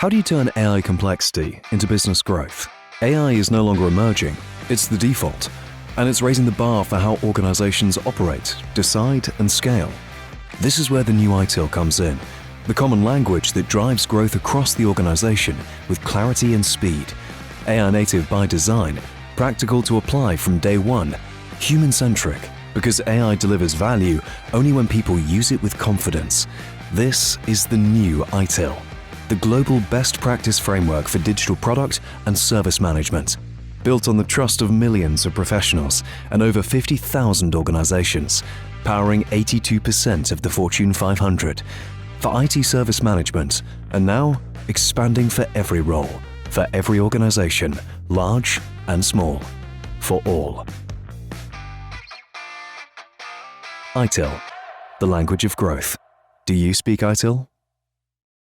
How do you turn AI complexity into business growth? AI is no longer emerging, it's the default, and it's raising the bar for how organizations operate, decide, and scale. This is where the new ITIL comes in, the common language that drives growth across the organization with clarity and speed. AI native by design, practical to apply from day one, human-centric, because AI delivers value only when people use it with confidence. This is the new ITIL, the global best practice framework for digital product and service management, built on the trust of millions of professionals and over 50,000 organizations, powering 82% of the Fortune 500 for IT service management, and now expanding for every role, for every organization, large and small, for all. ITIL, the language of growth. Do you speak ITIL?